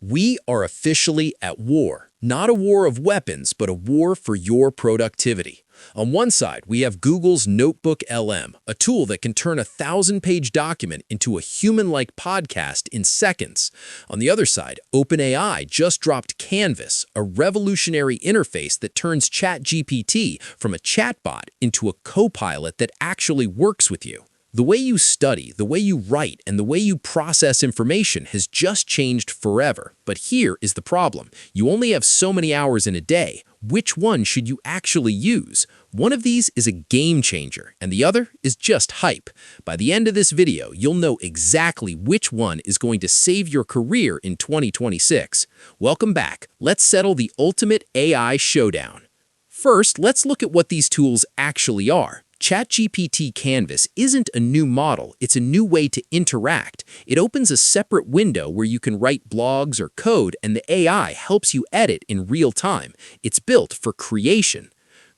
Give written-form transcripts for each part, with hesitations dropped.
We are officially at war. Not a war of weapons, but a war for your productivity. On one side, we have Google's NotebookLM, a tool that can turn a 1,000-page document into a human-like podcast in seconds. On the other side, OpenAI just dropped Canvas, a revolutionary interface that turns ChatGPT from a chatbot into a co-pilot that actually works with you. The way you study, the way you write, and the way you process information has just changed forever. But here is the problem. You only have so many hours in a day. Which one should you actually use? One of these is a game changer, and the other is just hype. By the end of this video, you'll know exactly which one is going to save your career in 2026. Welcome back. Let's settle the ultimate AI showdown. First, let's look at what these tools actually are. ChatGPT Canvas isn't a new model, it's a new way to interact. It opens a separate window where you can write blogs or code, and the AI helps you edit in real time. It's built for creation.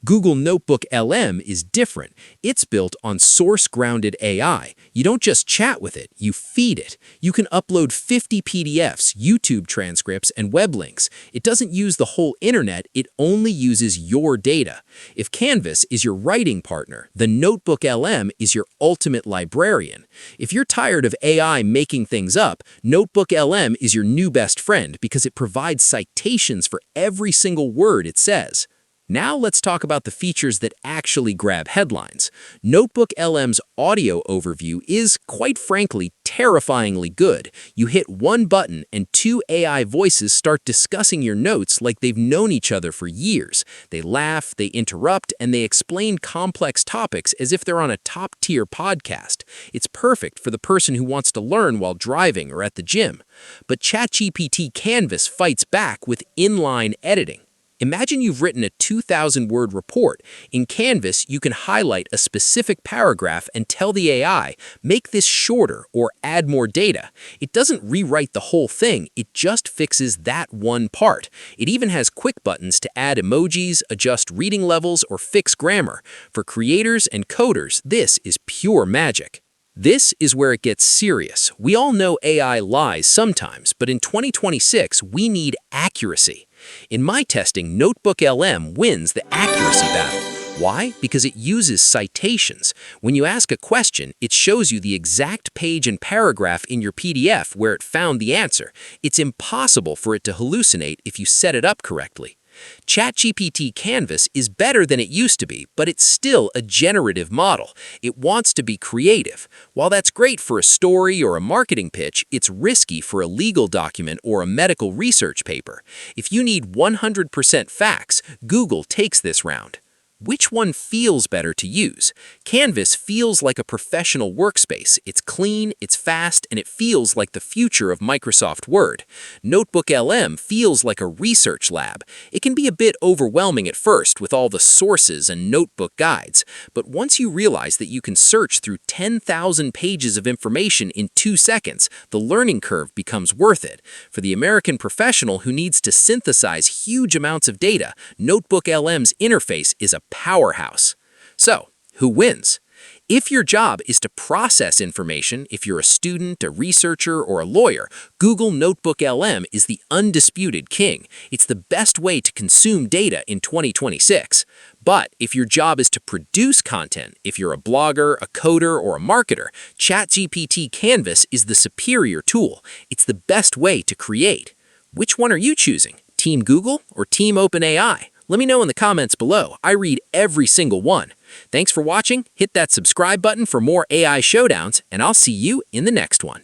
Google NotebookLM is different. It's built on source-grounded AI. You don't just chat with it, you feed it. You can upload 50 PDFs, YouTube transcripts, and web links. It doesn't use the whole internet, it only uses your data. If Canvas is your writing partner, the NotebookLM is your ultimate librarian. If you're tired of AI making things up, NotebookLM is your new best friend because it provides citations for every single word it says. Now let's talk about the features that actually grab headlines. NotebookLM's audio overview is, quite frankly, terrifyingly good. You hit one button and two AI voices start discussing your notes like they've known each other for years. They laugh, they interrupt, and they explain complex topics as if they're on a top-tier podcast. It's perfect for the person who wants to learn while driving or at the gym. But ChatGPT Canvas fights back with inline editing. Imagine you've written a 2,000-word report. In Canvas, you can highlight a specific paragraph and tell the AI, make this shorter or add more data. It doesn't rewrite the whole thing, it just fixes that one part. It even has quick buttons to add emojis, adjust reading levels, or fix grammar. For creators and coders, this is pure magic. This is where it gets serious. We all know AI lies sometimes, but in 2026, we need accuracy. In my testing, NotebookLM wins the accuracy battle. Why? Because it uses citations. When you ask a question, it shows you the exact page and paragraph in your PDF where it found the answer. It's impossible for it to hallucinate if you set it up correctly. ChatGPT Canvas is better than it used to be, but it's still a generative model. It wants to be creative. While that's great for a story or a marketing pitch, it's risky for a legal document or a medical research paper. If you need 100% facts, Google takes this round. Which one feels better to use? Canvas feels like a professional workspace. It's clean, it's fast, and it feels like the future of Microsoft Word. NotebookLM feels like a research lab. It can be a bit overwhelming at first with all the sources and notebook guides, but once you realize that you can search through 10,000 pages of information in 2 seconds, the learning curve becomes worth it. For the American professional who needs to synthesize huge amounts of data, NotebookLM's interface is a powerhouse. So, who wins? If your job is to process information, if you're a student, a researcher, or a lawyer, Google NotebookLM is the undisputed king. It's the best way to consume data in 2026. But if your job is to produce content, if you're a blogger, a coder, or a marketer, ChatGPT Canvas is the superior tool. It's the best way to create. Which one are you choosing? Team Google or Team OpenAI? Let me know in the comments below. I read every single one. Thanks for watching. Hit that subscribe button for more AI showdowns, and I'll see you in the next one.